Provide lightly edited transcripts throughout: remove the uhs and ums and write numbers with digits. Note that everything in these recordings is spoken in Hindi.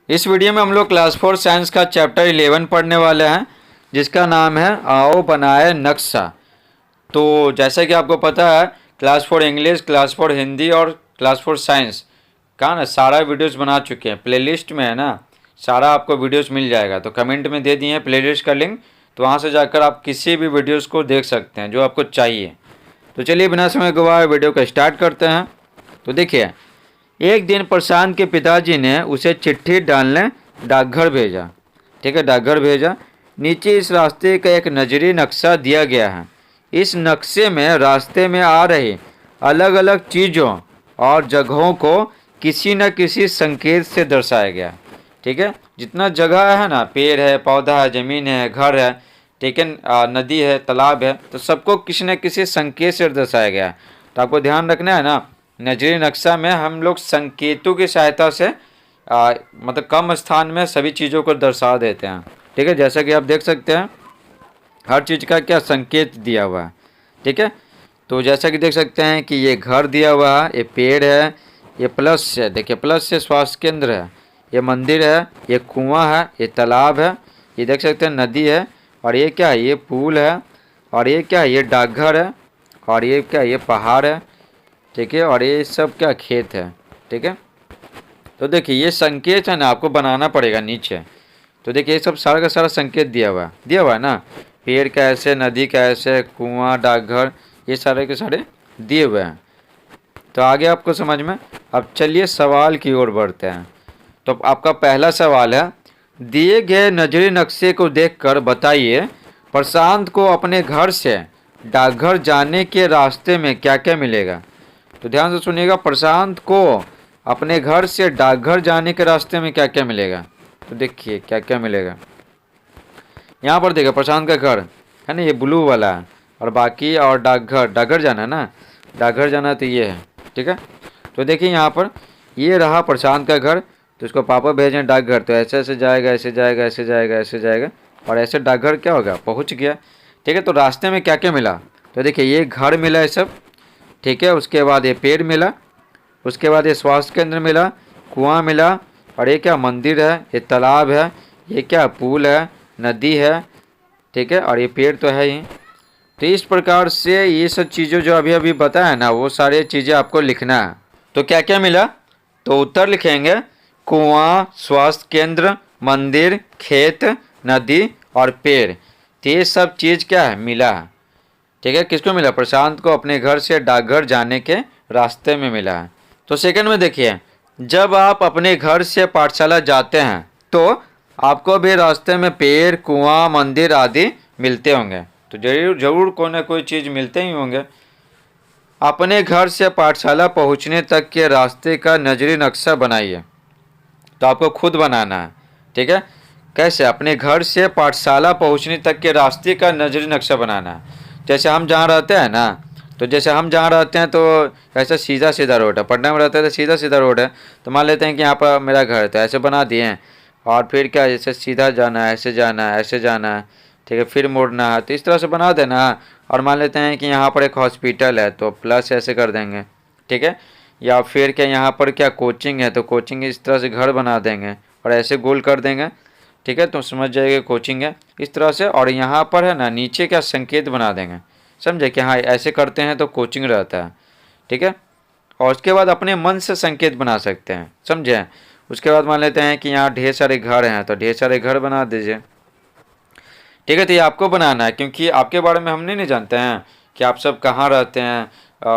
इस वीडियो में हम लोग क्लास 4 साइंस का चैप्टर 11 पढ़ने वाले हैं, जिसका नाम है आओ बनाए नक्शा। तो जैसा कि आपको पता है, क्लास 4 इंग्लिश, क्लास 4 हिंदी और क्लास 4 साइंस का ना सारा वीडियोस बना चुके हैं। प्लेलिस्ट में है ना, सारा आपको वीडियोस मिल जाएगा। तो कमेंट में दे दिए हैं प्लेलिस्ट का लिंक, तो वहाँ से जाकर आप किसी भी वीडियोस को देख सकते हैं जो आपको चाहिए। तो चलिए बिना समय गवाए वीडियो को स्टार्ट करते हैं। तो देखिए, एक दिन प्रशांत के पिताजी ने उसे चिट्ठी डालने डाकघर भेजा। ठीक है, डाकघर भेजा। नीचे इस रास्ते का एक नजरी नक्शा दिया गया है। इस नक्शे में रास्ते में आ रही अलग अलग चीज़ों और जगहों को किसी न किसी संकेत से दर्शाया गया। ठीक है, जितना जगह है ना, पेड़ है, पौधा है, ज़मीन है, घर है, ठीक है, नदी है, तालाब है, तो सबको किसी न किसी संकेत से दर्शाया गया। तो आपको ध्यान रखना है ना, नजरी नक्शा में हम लोग संकेतों की सहायता से मतलब कम स्थान में सभी चीज़ों को दर्शा देते हैं। ठीक है, जैसा कि आप देख सकते हैं हर चीज़ का क्या संकेत दिया हुआ है। ठीक है, तो जैसा कि देख सकते हैं कि ये घर दिया हुआ है, ये पेड़ है, ये प्लस है, देखिए प्लस से स्वास्थ्य केंद्र है, ये मंदिर है, ये कुआं है, ये तालाब है, ये देख सकते हैं नदी है, और ये क्या है, ये पुल है, और ये क्या है, ये डाकघर है, और ये क्या है, ये पहाड़ है। ठीक है, और ये सब क्या खेत है। ठीक है, तो देखिए ये संकेत है ना, आपको बनाना पड़ेगा नीचे। तो देखिए ये सब सारा का सारा संकेत दिया हुआ है ना, पेड़ कैसे, नदी कैसे, कुआं, डाकघर, ये सारे के सारे दिए हुए हैं। तो आगे आपको समझ में। अब चलिए सवाल की ओर बढ़ते हैं। तो आपका पहला सवाल है, दिए गए नजरी नक्शे को देखकर बताइए प्रशांत को अपने घर से डाकघर जाने के रास्ते में क्या क्या मिलेगा। तो ध्यान से सुनिएगा, प्रशांत को अपने घर से डाकघर जाने के रास्ते में क्या क्या मिलेगा। तो देखिए क्या क्या मिलेगा। यहाँ पर देखिए प्रशांत का घर है ना, ये ब्लू वाला है, और बाकी और डाकघर जाना है ना, डाकघर जाना है तो ये है। ठीक है, तो देखिए यहाँ पर ये रहा प्रशांत का घर। तो इसको पापा भेजें डाकघर, तो ऐसे ऐसे जाएगा, ऐसे जाएगा, ऐसे जाएगा, ऐसे जाएगा, और ऐसे डाकघर क्या होगा, पहुँच गया। ठीक है, तो रास्ते में क्या क्या मिला। तो देखिए ये घर मिला है सब। ठीक है, उसके बाद ये पेड़ मिला, उसके बाद ये स्वास्थ्य केंद्र मिला, कुआं मिला, और ये क्या मंदिर है, ये तालाब है, ये क्या पुल है, नदी है। ठीक है, और ये पेड़ तो है ही। तो इस प्रकार से ये सब चीज़ें जो अभी अभी बताया ना, वो सारी चीज़ें आपको लिखना है। तो क्या क्या मिला, तो उत्तर लिखेंगे कुआं, स्वास्थ्य केंद्र, मंदिर, खेत, नदी और पेड़। तो ये सब चीज़ क्या है, मिला है। ठीक है, किसको मिला, प्रशांत को अपने घर से डाकघर जाने के रास्ते में मिला है। तो सेकंड में देखिए, जब आप अपने घर से पाठशाला जाते हैं तो आपको भी रास्ते में पेड़, कुआं, मंदिर आदि मिलते होंगे। तो जरूर कोई ना कोई चीज़ मिलते ही होंगे। अपने घर से पाठशाला पहुंचने तक के रास्ते का नजरी नक्शा बनाइए। तो आपको खुद बनाना है। ठीक है, कैसे, अपने घर से पाठशाला पहुंचने तक के रास्ते का नजरी नक्शा बनाना है। जैसे हम जहाँ रहते हैं ना, तो जैसे हम जहाँ रहते हैं तो ऐसा सीधा सीधा रोड है, पटना में रहते हैं तो सीधा सीधा रोड है। तो मान लेते हैं कि यहाँ पर मेरा घर है, तो ऐसे बना दिए हैं, और फिर क्या, जैसे सीधा जाना है, ऐसे जाना है, ऐसे जाना है, ठीक है, फिर मुड़ना है, तो इस तरह से बना देना है। और मान लेते हैं कि यहाँ पर एक हॉस्पिटल है, तो प्लस ऐसे कर देंगे। ठीक है, या फिर क्या यहाँ पर क्या कोचिंग है, तो कोचिंग इस तरह से घर बना देंगे और ऐसे गोल कर देंगे। ठीक है, तो समझ जाएगा कोचिंग है इस तरह से। और यहाँ पर है ना, नीचे क्या संकेत बना देंगे, समझे कि हाँ ऐसे करते हैं तो कोचिंग रहता है। ठीक है, और उसके बाद अपने मन से संकेत बना सकते हैं, समझे। उसके बाद मान लेते हैं कि यहाँ ढेर सारे घर हैं, तो ढेर सारे घर बना दीजिए। ठीक है, तो ये आपको बनाना है, क्योंकि आपके बारे में हम नहीं जानते हैं कि आप सब कहाँ रहते हैं,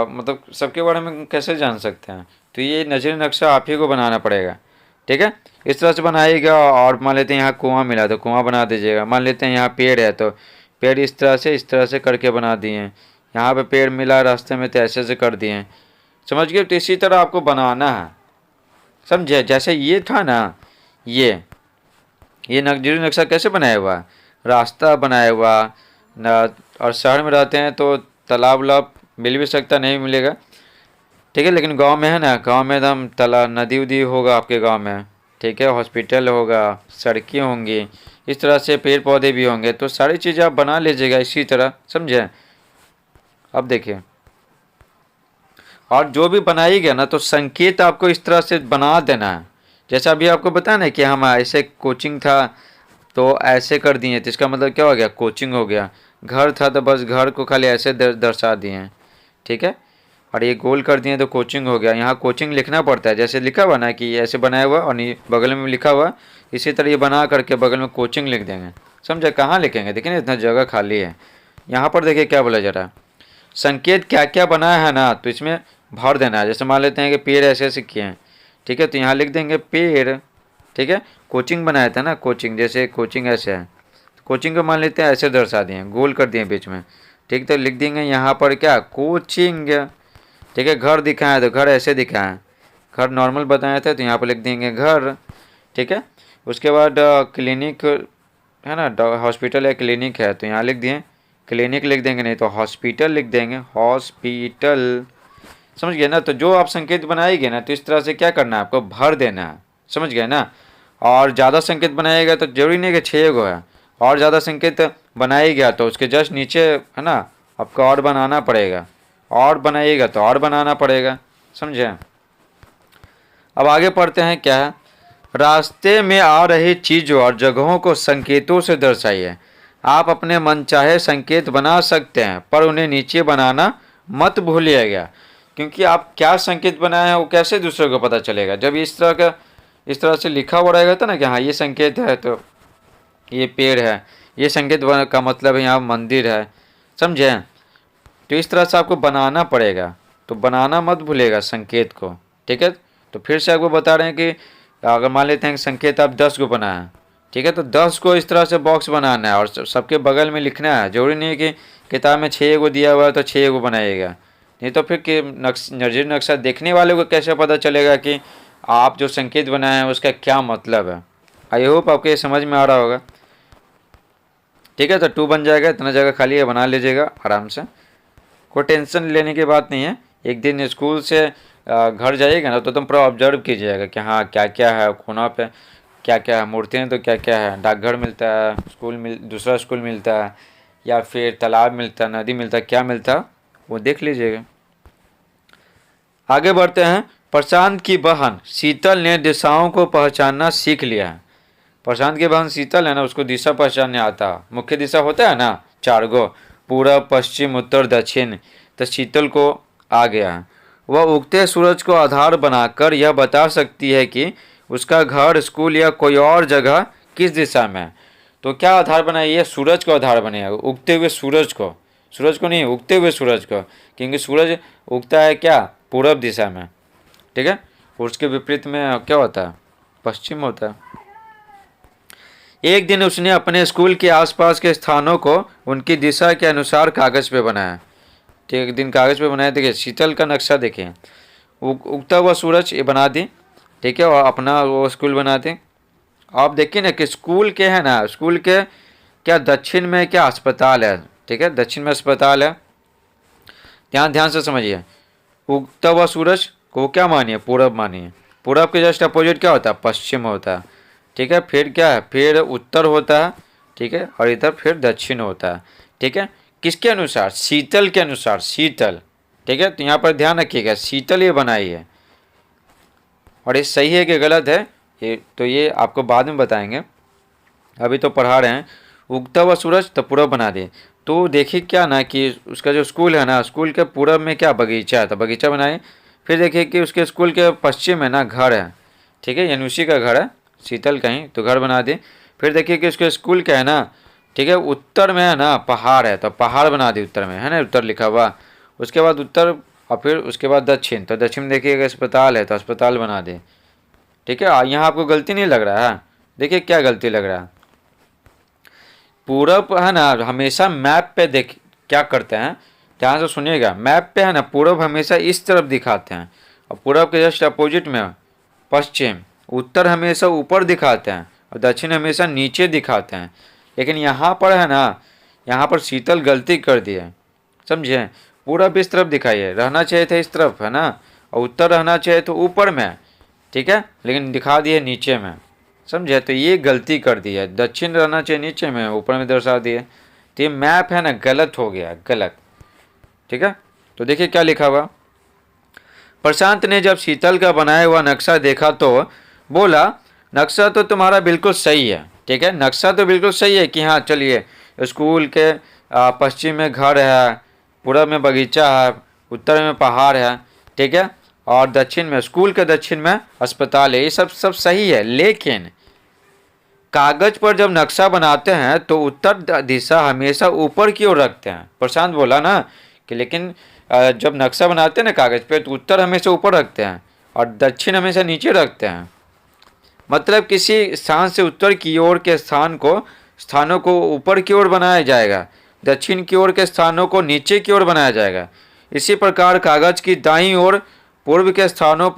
मतलब सबके बारे में कैसे जान सकते हैं। तो ये नजरी नक्शा आप ही को बनाना पड़ेगा। ठीक है, इस तरह से बनाइएगा। और मान लेते हैं यहाँ कुआं मिला, तो कुआं बना दीजिएगा। मान लेते हैं यहाँ पेड़ है, तो पेड़ इस तरह से करके बना दिए हैं। यहाँ पे पेड़ मिला रास्ते में, तो ऐसे से कर दिए हैं, समझ गए। तो इसी तरह आपको बनाना है, समझे। जैसे ये था ना, ये नजरी नक्शा कैसे बनाया हुआ, रास्ता बनाया हुआ न। और शहर में रहते हैं तो तालाब उलाब मिल भी सकता, नहीं मिलेगा। ठीक है, लेकिन गांव में है ना, गांव में एकदम तालाब, नदी उदी होगा आपके गांव में। ठीक है, हॉस्पिटल होगा, सड़कें होंगी, इस तरह से पेड़ पौधे भी होंगे। तो सारी चीज़ें आप बना लीजिएगा इसी तरह, समझे। अब देखिए, और जो भी बनाइएगा ना, तो संकेत आपको इस तरह से बना देना है, जैसा अभी आपको बताया ना कि हम ऐसे कोचिंग था तो ऐसे कर दिए, तो इसका मतलब क्या हो गया, कोचिंग हो गया। घर था तो बस घर को खाली ऐसे दर्शा दिए हैं, ठीक है। और ये गोल कर दिए तो कोचिंग हो गया। यहाँ कोचिंग लिखना पड़ता है, जैसे लिखा हुआ ना कि ऐसे बनाया हुआ और बगल में लिखा हुआ, इसी तरह ये बना करके बगल में कोचिंग लिख देंगे। समझे, कहाँ लिखेंगे, देखिए ना इतना जगह खाली है। यहाँ पर देखिए क्या बोला जा रहा है, संकेत क्या क्या बनाया है ना, तो इसमें भर देना है। जैसे मान लेते हैं कि पेड़ ऐसे ऐसे किए हैं, ठीक है, तो यहाँ लिख देंगे पेड़, ठीक है। कोचिंग बनाया था ना, कोचिंग, जैसे कोचिंग ऐसे है, तो कोचिंग को मान लेते हैं ऐसे दर्शा दिए, गोल कर दिए बीच में, ठीक। तो लिख देंगे यहाँ पर क्या, कोचिंग, ठीक है। घर दिखाया है तो घर ऐसे दिखाया है, घर नॉर्मल बताए थे तो यहाँ पर लिख देंगे घर, ठीक है। उसके बाद क्लिनिक है ना, हॉस्पिटल या क्लिनिक है तो यहाँ लिख दिए क्लिनिक लिख देंगे, नहीं तो हॉस्पिटल लिख देंगे, हॉस्पिटल। समझ गए ना। तो जो आप संकेत बनाएंगे ना, तो इस तरह से क्या करना है, आपको भर देना है। समझ गए ना। और ज़्यादा संकेत बनाएगा तो जरूरी नहीं कि 6 गो है, और ज़्यादा संकेत बनाएगा तो उसके जस्ट नीचे है ना आपको और बनाना पड़ेगा, और बनाइएगा तो और बनाना पड़ेगा। समझे। अब आगे पढ़ते हैं क्या है, रास्ते में आ रही चीज़ों और जगहों को संकेतों से दर्शाइए। आप अपने मनचाहे संकेत बना सकते हैं पर उन्हें नीचे बनाना मत भूलिएगा, क्योंकि आप क्या संकेत बनाए हैं वो कैसे दूसरे को पता चलेगा। जब इस तरह से लिखा हुआ रहेगा तो ना कि हाँ ये संकेत है तो ये पेड़ है, ये संकेत का मतलब है यहाँ मंदिर है। समझे। तो इस तरह से आपको बनाना पड़ेगा, तो बनाना मत भूलेगा संकेत को, ठीक है। तो फिर से आपको बता रहे हैं कि अगर मान लेते हैं कि संकेत आप 10 को बनाए, ठीक है, तो 10 को इस तरह से बॉक्स बनाना है और सबके बगल में लिखना है। जरूरी नहीं है कि किताब में 6 को दिया हुआ है तो 6 को बनाइएगा, नहीं तो फिर कि नज़ीर नक्शा देखने वाले को कैसे पता चलेगा कि आप जो संकेत बनाए हैं उसका क्या मतलब है। आई होप आपको ये समझ में आ रहा होगा, ठीक है। तो 2 बन जाएगा, इतना जगह खाली है, बना लीजिएगा आराम से, कोई टेंशन लेने की बात नहीं है। एक दिन स्कूल से घर जाइएगा ना तो तुम पूरा ऑब्जर्व कीजिएगा कि हाँ क्या क्या है, कोना पे क्या क्या है, मूर्तियाँ तो क्या क्या है, डाकघर मिलता है, दूसरा स्कूल मिलता है, या फिर तालाब मिलता है, नदी मिलता है, क्या मिलता है वो देख लीजिएगा। आगे बढ़ते हैं। प्रशांत की बहन शीतल ने दिशाओं को पहचानना सीख लिया है। प्रशांत की बहन शीतल है ना, उसको दिशा पहचानने आता। मुख्य दिशा होता है ना 4 गो, पूरब पश्चिम उत्तर दक्षिण, तो शीतल को आ गया है। वह उगते सूरज को आधार बनाकर यह बता सकती है कि उसका घर, स्कूल या कोई और जगह किस दिशा में है। तो क्या आधार बनाइए, सूरज को आधार बनेगा, उगते हुए सूरज को नहीं, उगते हुए सूरज को, क्योंकि सूरज उगता है क्या, पूरब दिशा में, ठीक है। उसके विपरीत में क्या होता है, पश्चिम होता है। एक दिन उसने अपने स्कूल के आसपास के स्थानों को उनकी दिशा के अनुसार कागज़ पे बनाया। ठीक, एक दिन कागज़ पे बनाया। देखिए शीतल का नक्शा देखिए, उगता हुआ सूरज ये बना दी, ठीक है, और अपना वो स्कूल बना दी। आप देखिए ना कि स्कूल के है ना, स्कूल के क्या दक्षिण में क्या अस्पताल है, ठीक है, दक्षिण में अस्पताल है। ध्यान से समझिए, उगता हुआ सूरज को क्या मानिए, पूरब मानिए। पूरब के जस्ट अपोजिट क्या होता है, पश्चिम होता है, ठीक है। फिर क्या है, फिर उत्तर होता है, ठीक है, और इधर फिर दक्षिण होता है, ठीक है। किसके अनुसार, शीतल के अनुसार, शीतल, ठीक है। तो यहाँ पर ध्यान रखिएगा, शीतल ये बनाई है, और ये सही है कि गलत है ये आपको बाद में बताएंगे, अभी तो पढ़ा रहे हैं। उगता हुआ सूरज तो पूरब बना दे। तो देखिए क्या ना कि उसका जो स्कूल है ना, स्कूल के पूरब में क्या बगीचा है, तो बगीचा बनाए। फिर देखिए कि उसके स्कूल के पश्चिम में ना घर है, ठीक है, यानी उसी का घर है, शीतल कहीं, तो घर बना दे। फिर देखिए कि उसके स्कूल का है ना, ठीक है, उत्तर में है ना पहाड़ है, तो पहाड़ बना दी, उत्तर में है ना, उत्तर लिखा हुआ। उसके बाद उत्तर, और फिर उसके बाद दक्षिण, तो दक्षिण में देखिएगा अस्पताल है तो अस्पताल बना दे, ठीक है। यहाँ आपको गलती नहीं लग रहा है, देखिए क्या गलती लग रहा है। पूरब है ना हमेशा मैप पे देख क्या करते हैं, ध्यान से सुनिएगा, मैप पे है ना पूरब हमेशा इस तरफ दिखाते हैं, और पूरब के जस्ट अपोजिट में पश्चिम। उत्तर हमेशा ऊपर दिखाते हैं और दक्षिण हमेशा नीचे दिखाते हैं। लेकिन यहाँ पर है ना, यहाँ पर शीतल गलती कर दी है, समझे। पूरब इस तरफ दिखाइए, रहना चाहिए था इस तरफ है ना, और उत्तर रहना चाहिए तो ऊपर में, ठीक है, लेकिन दिखा दिए नीचे में, समझे। तो ये गलती कर दी है, दक्षिण रहना चाहिए नीचे में, ऊपर में दर्शा दिए। तो ये मैप है ना गलत हो गया, गलत, ठीक है। तो देखिए क्या लिखा हुआ, प्रशांत ने जब शीतल का बनाया हुआ नक्शा देखा तो बोला नक्शा तो तुम्हारा बिल्कुल सही है, ठीक है, नक्शा तो बिल्कुल सही है कि हाँ चलिए स्कूल के पश्चिम में घर है, पूरब में बगीचा है, उत्तर में पहाड़ है, ठीक है, और दक्षिण में स्कूल के दक्षिण में अस्पताल है, ये सब सब सही है। लेकिन कागज पर जब नक्शा बनाते हैं तो उत्तर दिशा हमेशा ऊपर की ओर रखते हैं। प्रशांत बोला ना कि लेकिन जब नक्शा बनाते हैं ना कागज पे तो उत्तर हमेशा ऊपर रखते हैं और दक्षिण हमेशा नीचे रखते हैं। मतलब किसी स्थान से उत्तर की ओर के स्थानों को ऊपर की ओर बनाया जाएगा, दक्षिण की ओर के स्थानों को नीचे की ओर बनाया जाएगा। इसी प्रकार कागज की दाईं ओर पूर्व के स्थानों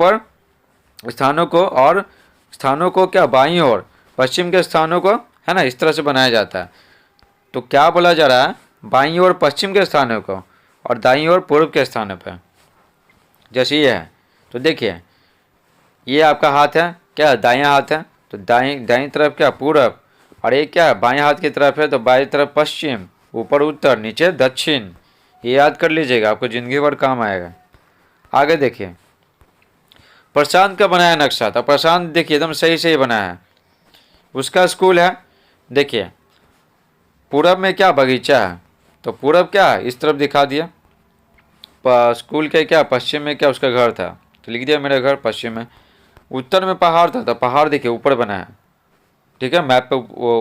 को क्या बाईं ओर पश्चिम के स्थानों को, है ना, इस तरह से बनाया जाता है। तो क्या बोला जा रहा है, बाईं ओर पश्चिम के स्थानों को और दाईं ओर पूर्व के स्थानों पर। जैसे ये है तो देखिए ये आपका हाथ है, क्या दायां हाथ है तो दाईं तरफ क्या पूरब, और ये क्या बाएं हाथ की तरफ है तो बाईं तरफ पश्चिम, ऊपर उत्तर, नीचे दक्षिण। ये याद कर लीजिएगा, आपको ज़िंदगी भर काम आएगा। आगे देखिए प्रशांत का बनाया नक्शा था, प्रशांत देखिए एकदम सही सही बनाया है। उसका स्कूल है, देखिए पूरब में क्या बगीचा है तो पूरब क्या इस तरफ दिखा दिया, स्कूल के क्या पश्चिम में क्या उसका घर था तो लिख दिया मेरा घर पश्चिम में। उत्तर में पहाड़ था तो पहाड़ देखिए ऊपर बना है, ठीक है, मैप पे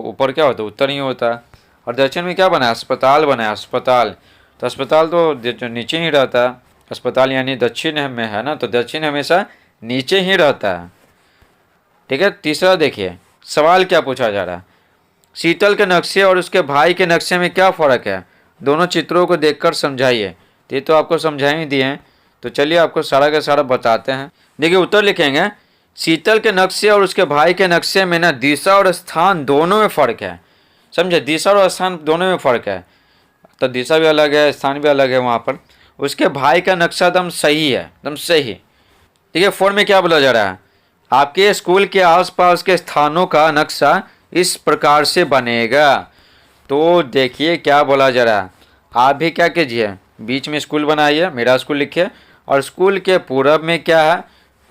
ऊपर क्या होता है उत्तर ही होता है। और दक्षिण में क्या बना है, अस्पताल बना है, अस्पताल तो अस्पताल तो जो नीचे ही रहता है, अस्पताल यानी दक्षिण में है ना, तो दक्षिण हमेशा नीचे ही रहता है, ठीक है। तीसरा देखिए सवाल क्या पूछा जा रहा है, शीतल के नक्शे और उसके भाई के नक्शे में क्या फ़र्क है, दोनों चित्रों को देखकर समझाइए। ये तो आपको समझा ही दिए हैं, तो चलिए आपको सारा का सारा बताते हैं। देखिए उत्तर लिखेंगे, शीतल के नक्शे और उसके भाई के नक्शे में ना दिशा और स्थान दोनों में फ़र्क है, समझे, दिशा और स्थान दोनों में फ़र्क है, तो दिशा भी अलग है स्थान भी अलग है वहाँ पर। उसके भाई का नक्शा एकदम सही है, एकदम सही, ठीक है। 4 में क्या बोला जा रहा है, आपके स्कूल के आसपास के स्थानों का नक्शा इस प्रकार से बनेगा। तो देखिए क्या बोला जा रहा है, आप भी क्या कीजिए बीच में स्कूल बनाइए, मेरा स्कूल लिखिए, और स्कूल के पूरब में क्या है,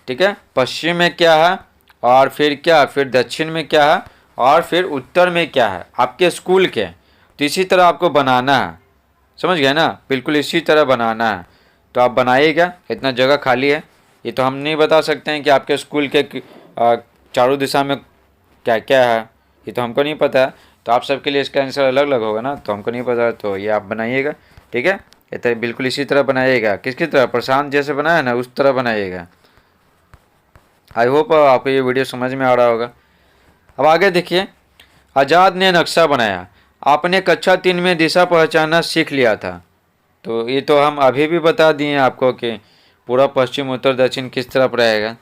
ठीक है, पश्चिम में क्या है, और फिर क्या, फिर दक्षिण में क्या है, और फिर उत्तर में क्या है आपके स्कूल के। तो इसी तरह आपको बनाना है, समझ गए ना, बिल्कुल इसी तरह बनाना है। तो आप बनाइएगा, इतना जगह खाली है, ये तो हम नहीं बता सकते हैं कि आपके स्कूल के चारों दिशा में क्या क्या है, ये तो हमको नहीं पता है, तो आप सबके लिए इसका आंसर अलग अलग होगा ना, तो हमको नहीं पता, तो ये आप बनाइएगा, ठीक है। ये तो बिल्कुल इसी तरह बनाइएगा, किसकी तरह, प्रशांत जैसे बनाया ना उस तरह बनाइएगा। आई होप आपको ये वीडियो समझ में आ रहा होगा। अब आगे देखिए, आज़ाद ने नक्शा बनाया, आपने कक्षा 3 में दिशा पहचानना सीख लिया था, तो ये तो हम अभी भी बता दिए आपको कि पूरा पश्चिम उत्तर दक्षिण किस तरफ रहेगा।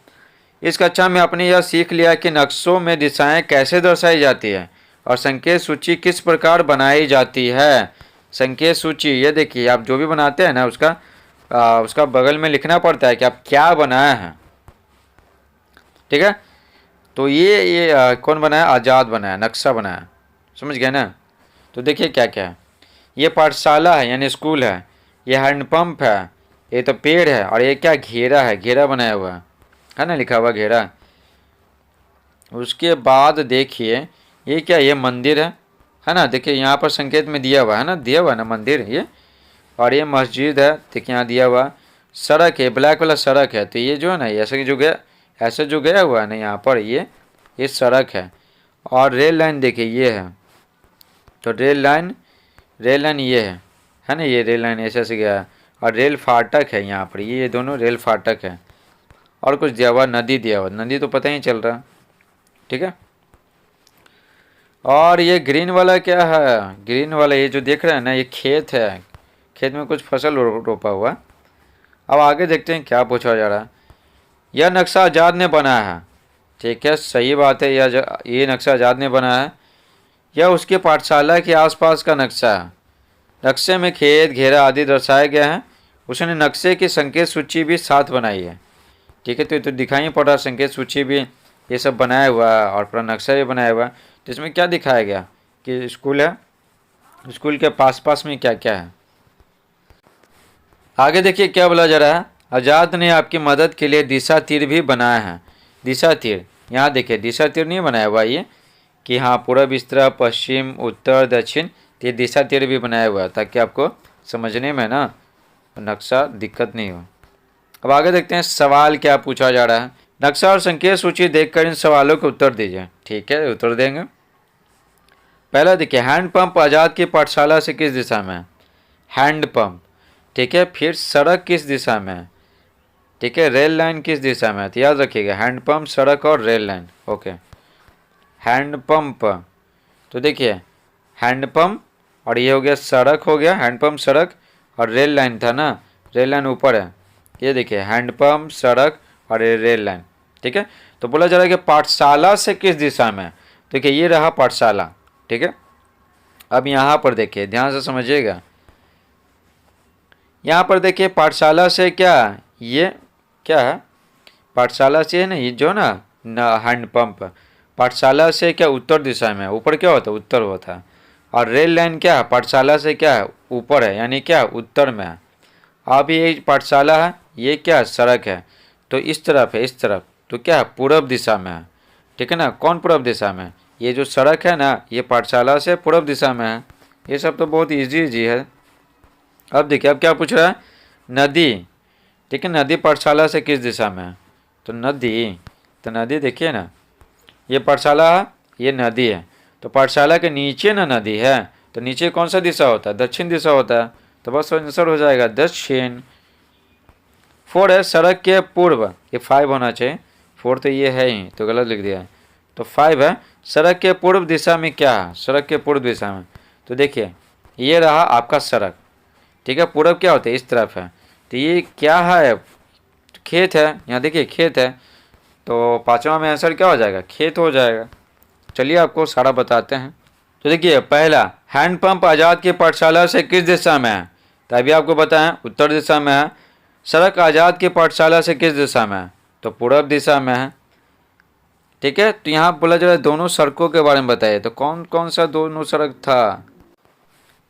इस कक्षा में आपने यह सीख लिया कि नक्शों में दिशाएं कैसे दर्शाई जाती है और संकेत सूची किस प्रकार बनाई जाती है। संकेत सूची, ये देखिए आप जो भी बनाते हैं ना उसका बगल में लिखना पड़ता है कि आप क्या बनाए हैं, ठीक है। तो ये कौन बनाया, आज़ाद बनाया, नक्शा बनाया, समझ गए ना। तो देखिए क्या क्या है, ये पाठशाला है यानी स्कूल है, ये हैंडपम्प है, ये तो पेड़ है, और ये क्या घेरा है, घेरा बनाया हुआ है ना, लिखा हुआ घेरा। उसके बाद देखिए ये क्या, ये मंदिर है ना, देखिए यहाँ पर संकेत में दिया हुआ है ना, दिया हुआ है ना मंदिर ये, और ये मस्जिद है, देखिए यहाँ दिया हुआ। सड़क है, ब्लैक वाला सड़क है, तो ये जो है ना ऐसे जो गया हुआ है ना यहाँ पर ये सड़क है। और रेल लाइन देखिए ये है, तो रेल लाइन ये है ना, ये रेल लाइन ऐसे से गया है। और रेल फाटक है यहाँ पर, ये दोनों रेल फाटक है। और कुछ दिया हुआ, नदी दिया हुआ, नदी तो पता ही चल रहा, ठीक है। और ये ग्रीन वाला क्या है, ग्रीन वाला ये जो देख रहे हैं ना, ये खेत है, खेत में कुछ फसल रोपा हुआ। अब आगे देखते हैं क्या पूछा जा रहा है। यह नक्शा आज़ाद ने बनाया है, ठीक है, सही बात है, ये नक्शा आज़ाद ने बनाया है। यह उसके पाठशाला के आसपास का नक्शा है, नक्शे में खेत घेरा आदि दर्शाए गए हैं। उसने नक्शे की संकेत सूची भी साथ बनाई है, ठीक है। तो ये तो दिखाई पड़ रहा, संकेत सूची भी ये सब बनाया हुआ है और पूरा नक्शा भी बनाया हुआ है। तो इसमें क्या दिखाया गया कि स्कूल है, स्कूल के पास में क्या क्या है। आगे देखिए क्या बोला जा रहा है, आज़ाद ने आपकी मदद के लिए दिशा तीर भी बनाया है। दिशा तीर यहाँ देखिए दिशा तीर नहीं बनाया हुआ ये कि हाँ पूरब इस तरह, पश्चिम, उत्तर, दक्षिण, तो ये दिशा तीर भी बनाया हुआ है ताकि आपको समझने में ना नक्शा दिक्कत नहीं हो। अब आगे देखते हैं सवाल क्या पूछा जा रहा है। नक्शा और संकेत सूची देखकर इन सवालों के उत्तर दीजिए। ठीक है, उत्तर देंगे। पहला देखिए, हैंडपंप आज़ाद की पाठशाला से किस दिशा में है? हैंडपंप, ठीक है। फिर सड़क किस दिशा में है? ठीक है। रेल लाइन किस दिशा में है? तो याद रखिएगा हैंडपंप, सड़क और रेल लाइन। ओके, हैंडपंप, तो देखिए हैंडपंप और ये हो गया सड़क, हो गया हैंडपंप सड़क, और रेल लाइन था ना, रेल लाइन ऊपर है। ये देखिए हैंडपंप, सड़क और ये रेल लाइन। ठीक है, तो बोला जा रहा है कि पाठशाला से किस दिशा में है? देखिए ये रहा पाठशाला। ठीक है, अब यहाँ पर देखिए ध्यान से समझिएगा। यहाँ पर देखिए पाठशाला से क्या, ये क्या है? पाठशाला से है ना, ये जो ना हैंडपंप, पाठशाला से क्या उत्तर दिशा में है, ऊपर क्या होता है? उत्तर होता है। और रेल लाइन क्या है? पाठशाला से क्या है? ऊपर है, यानी क्या उत्तर में है। अब ये पाठशाला है, ये क्या सड़क है, तो इस तरफ है, इस तरफ, तो क्या है? पूरब दिशा में है। ठीक है ना, कौन पूरब दिशा में? ये जो सड़क है ना, ये पाठशाला से पूरब दिशा में है। ये सब तो बहुत इजी है। अब देखिए अब क्या पूछ रहा है? नदी, ठीक है, नदी पाठशाला से किस दिशा में है? तो नदी देखिए ना, ये पाठशाला है, ये नदी है, तो पाठशाला के नीचे ना नदी है, तो नीचे कौन सा दिशा होता है? दक्षिण दिशा होता है, तो बस आंसर हो जाएगा दक्षिण। 4 है सड़क के पूर्व, ये 5 होना चाहिए, 4 तो ये है ही, तो गलत लिख दिया है। तो 5 है सड़क के पूर्व दिशा में क्या है? सड़क के पूर्व दिशा में, तो देखिए ये रहा आपका सड़क। ठीक है, पूर्व क्या होता है? इस तरफ है, तो ये क्या है? खेत है। यहाँ देखिए खेत है, तो 5वां में आंसर क्या हो जाएगा? खेत हो जाएगा। चलिए आपको सारा बताते हैं। तो देखिए पहला, हैंडपंप आज़ाद की पाठशाला से किस दिशा में है? तो अभी आपको बताएं उत्तर दिशा में है। सड़क आज़ाद की पाठशाला से किस दिशा में है? तो पूर्व दिशा में है। ठीक है, तो यहाँ बोला जा रहा है दोनों सड़कों के बारे में बताइए, तो कौन कौन सा दोनों सड़क था?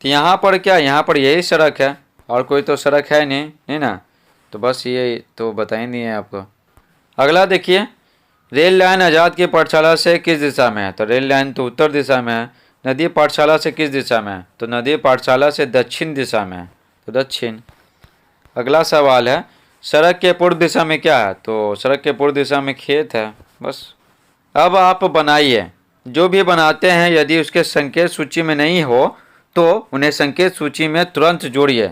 तो यहाँ पर क्या, यहाँ पर यही सड़क है, और कोई तो सड़क है नहीं ना, तो बस ये तो बता ही नहीं है आपको। अगला देखिए, रेल लाइन आज़ाद की पाठशाला से किस दिशा में है? तो रेल लाइन तो उत्तर दिशा में है। नदी पाठशाला से किस दिशा में है? तो नदी पाठशाला से दक्षिण दिशा में है, तो दक्षिण। अगला सवाल है, सड़क के पूर्व दिशा में क्या है? तो सड़क के पूर्व दिशा में खेत है, बस। अब आप बनाइए, जो भी बनाते हैं यदि उसके संकेत सूची में नहीं हो तो उन्हें संकेत सूची में तुरंत जोड़िए।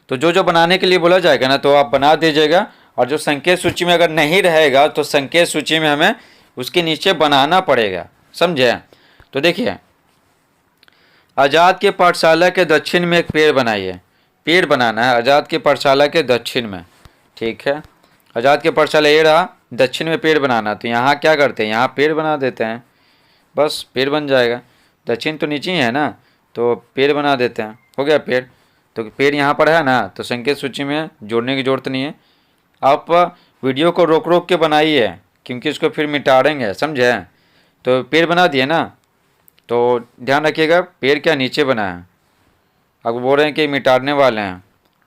तो जो जो बनाने के लिए बोला जाएगा ना, तो आप बना दीजिएगा, और जो संकेत सूची में अगर नहीं रहेगा तो संकेत सूची में हमें उसके नीचे बनाना पड़ेगा, समझे? तो देखिए, आज़ाद के पाठशाला के दक्षिण में एक पेड़ बनाइए। पेड़ बनाना है आज़ाद के पाठशाला के दक्षिण में। ठीक है, आज़ाद के पाठशाला ये रहा, दक्षिण में पेड़ बनाना, तो यहाँ क्या करते हैं? यहाँ पेड़ बना देते हैं, बस पेड़ बन जाएगा। दक्षिण तो नीचे ही है ना, तो पेड़ बना देते हैं, हो गया पेड़। तो पेड़ यहाँ पर है ना, तो संकेत सूची में जोड़ने की जरूरत नहीं है। आप वीडियो को रोक रोक के बनाइए, क्योंकि इसको फिर मिटाएंगे, समझे? तो पेड़ बना दिए ना, तो ध्यान रखिएगा पेड़ क्या नीचे बना है। अब बोल रहे हैं कि मिटाने वाले हैं,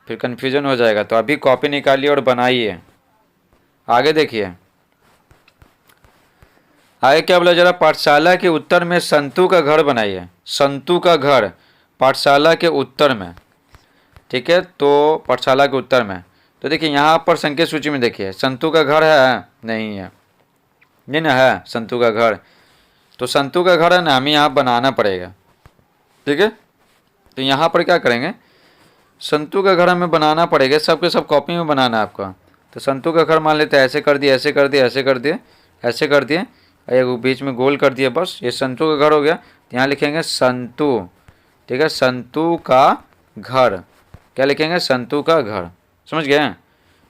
फिर कन्फ्यूजन हो जाएगा, तो अभी कॉपी निकालिए और बनाइए। आगे देखिए, आगे क्या बोला जा रहा? पाठशाला के उत्तर में संतू का घर बनाइए। संतू का घर पाठशाला के उत्तर में, ठीक है, तो पाठशाला के उत्तर में, तो देखिए यहाँ पर संकेत सूची में देखिए संतू का घर है, नहीं है, नहीं ना है संतू का घर, तो संतू का घर है ना, हमें यहाँ बनाना पड़ेगा। ठीक है, तो यहाँ पर क्या करेंगे? संतू का घर हमें बनाना पड़ेगा, सबके सब कॉपी में बनाना है आपका। तो संतू का घर मान लेते हैं, ऐसे कर दिए, ऐसे कर दिए, ऐसे कर दिए, ऐसे कर दिए, एक बीच में गोल कर दिया, बस ये संतू का घर हो गया। तो यहाँ लिखेंगे संतू, ठीक है, संतू का घर, क्या लिखेंगे? संतू का घर, समझ गए?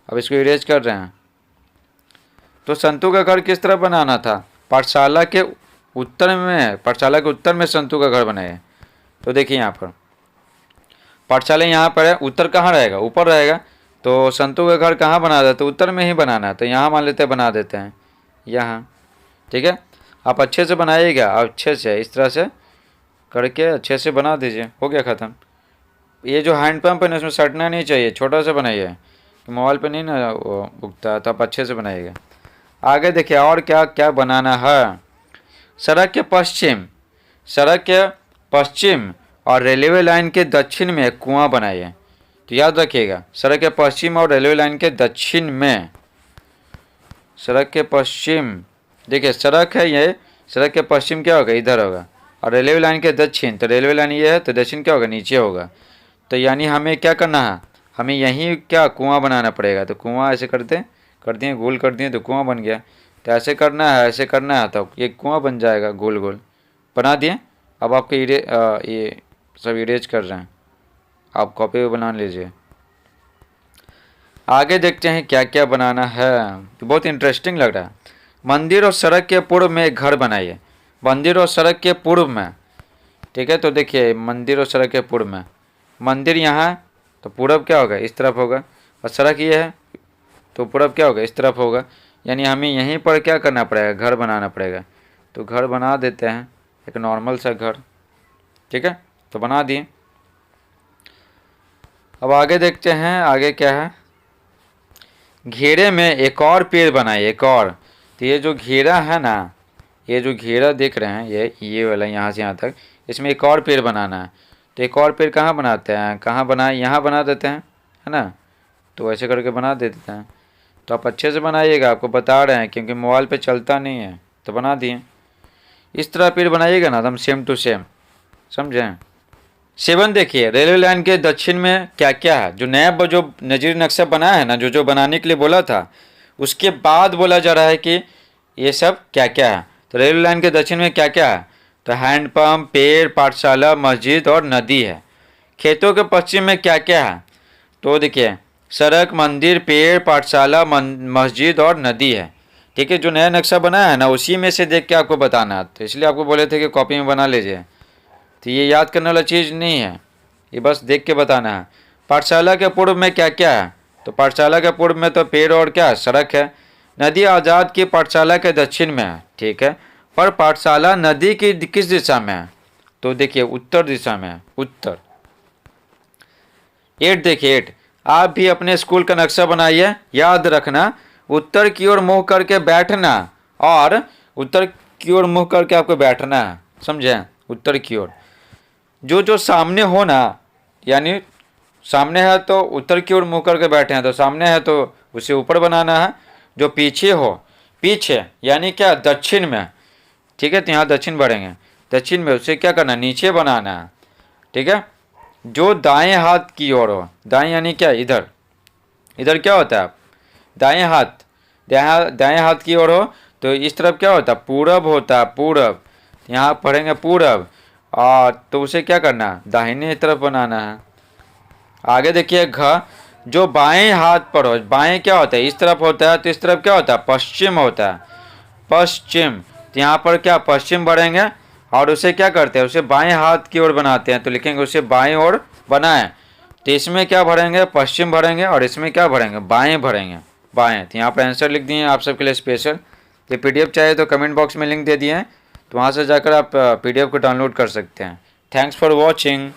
अब इसको इरेज कर रहे हैं। तो संतू का घर किस तरह बनाना था? पाठशाला के उत्तर में, पाठशाला के उत्तर में संतू का घर बनाए। तो देखिए यहाँ पर पाठशाला यहाँ पर है, उत्तर कहाँ रहेगा? ऊपर रहेगा, तो संतू का घर कहाँ बना देते? तो उत्तर में ही बनाना है, तो यहाँ मान लेते हैं, बना देते हैं यहाँ। ठीक है, आप अच्छे से बनाइएगा, अच्छे से इस तरह से करके अच्छे से बना दीजिए, हो गया ख़त्म। ये जो हैंडपम्प है ना, इसमें सटना नहीं चाहिए, छोटा सा बनाइए, मोबाइल पे नहीं ना उगता, तो आप अच्छे से बनाइएगा। आगे देखिए और क्या क्या बनाना है। सड़क के पश्चिम और रेलवे लाइन के दक्षिण में एक कुआं बनाइए। तो याद रखिएगा, सड़क के पश्चिम और रेलवे लाइन के दक्षिण में, सड़क के पश्चिम, देखिए सड़क है ये, सड़क के पश्चिम क्या होगा, इधर होगा, और रेलवे लाइन के दक्षिण, तो रेलवे लाइन ये है तो दक्षिण क्या होगा, नीचे होगा। तो यानी हमें क्या करना है, हमें यहीं क्या कुआं बनाना पड़ेगा। तो कुआं ऐसे कर दिए गोल कर दिए तो कुआं बन गया। तो ऐसे करना है, ऐसे करना है, तो ये कुआं बन जाएगा, गोल गोल बना दिए। अब आपके ये सब इरेज कर रहे हैं, आप कॉपी पे बना लीजिए। आगे देखते हैं क्या क्या बनाना है, तो बहुत इंटरेस्टिंग लग रहा है। मंदिर और सड़क के पूर्व में एक घर बनाइए। मंदिर और सड़क के पूर्व में, ठीक है। तो देखिए मंदिर और सड़क के पूर्व में, मंदिर यहाँ है तो पूरब क्या होगा, इस तरफ होगा, और सड़क ये है तो पूरब क्या होगा, इस तरफ होगा। यानी हमें यहीं पर क्या करना पड़ेगा, घर बनाना पड़ेगा। तो घर बना देते हैं, एक नॉर्मल सा घर, ठीक है। तो बना दिए। अब आगे देखते हैं आगे क्या है। घेरे में एक और पेड़ बनाइए, एक और। तो ये जो घेरा है ना, ये जो घेरा देख रहे हैं, ये वाला यहाँ से यहाँ तक, इसमें एक और पेड़ बनाना है। तो एक और पेड़ कहाँ बनाते हैं, कहाँ बनाए, यहाँ बना देते हैं, है ना। तो ऐसे करके बना देते हैं। तो आप अच्छे से बनाइएगा, आपको बता रहे हैं, क्योंकि मोबाइल पे चलता नहीं है। तो बना दिए। इस तरह पेड़ बनाइएगा ना एकदम सेम टू सेम, समझें। 7 देखिए, रेलवे लाइन के दक्षिण में क्या क्या है। जो नया जो नज़ीर नक्शा बनाया है ना, जो बनाने के लिए बोला था, उसके बाद बोला जा रहा है कि ये सब क्या क्या है। तो रेलवे लाइन के दक्षिण में क्या क्या है, तो हैंडपम्प, पेड़, पाठशाला, मस्जिद और नदी है। खेतों के पश्चिम में क्या क्या है, तो देखिए सड़क, मंदिर, पेड़, पाठशाला, मस्जिद और नदी है। ठीक है, जो नया नक्शा बनाया है ना, उसी में से देख के आपको बताना है। तो इसलिए आपको बोले थे कि कॉपी में बना लीजिए। तो ये याद करने वाला चीज़ नहीं है, ये बस देख के बताना है। पाठशाला के पूर्व में क्या क्या है, तो पाठशाला के पूर्व में तो पेड़ और क्या, सड़क है। नदी आज़ाद की पाठशाला के दक्षिण में है, ठीक है। पर पाठशाला नदी की किस दिशा में है, तो देखिए उत्तर दिशा में है, उत्तर। 8 देखिए 8, आप भी अपने स्कूल का नक्शा बनाइए। याद रखना, उत्तर की ओर मुँह करके बैठना, और उत्तर की ओर मुँह करके आपको बैठना है, समझे, उत्तर की ओर। जो सामने हो ना, यानी सामने है तो उत्तर की ओर मुँह करके बैठे हैं, तो सामने है तो उसे ऊपर बनाना है। जो पीछे हो, पीछे यानी क्या, दक्षिण में, ठीक है। तो यहाँ दक्षिण बढ़ेंगे, दक्षिण में उसे क्या करना, नीचे बनाना है, ठीक है। जो दाएं हाथ की ओर हो, दाएं यानी क्या, इधर, इधर क्या होता है, दाएं हाथ, दाएं हाथ की ओर हो तो इस तरफ क्या होता है, पूरब होता है, पूरब। यहाँ पढ़ेंगे पूरब, और तो उसे क्या करना, दाहिने तरफ बनाना है। आगे देखिए घ, जो बाएं हाथ पर हो, बाएं क्या होता है, इस तरफ होता है, तो इस तरफ क्या होता है, पश्चिम होता है, पश्चिम। तो यहाँ पर क्या, पश्चिम बढ़ेंगे, और उसे क्या करते हैं, उसे बाएं हाथ की ओर बनाते हैं। तो लिखेंगे उसे बाएं ओर बनाएं। तो इसमें क्या भरेंगे, पश्चिम भरेंगे, और इसमें क्या भरेंगे, बाएं भरेंगे, बाएं। तो यहाँ पर आंसर लिख दिए आप सबके लिए स्पेशल। ये PDF चाहिए तो कमेंट बॉक्स में लिंक दे दिए हैं, तो वहाँ से जाकर आप PDF को डाउनलोड कर सकते हैं। Thanks for watching.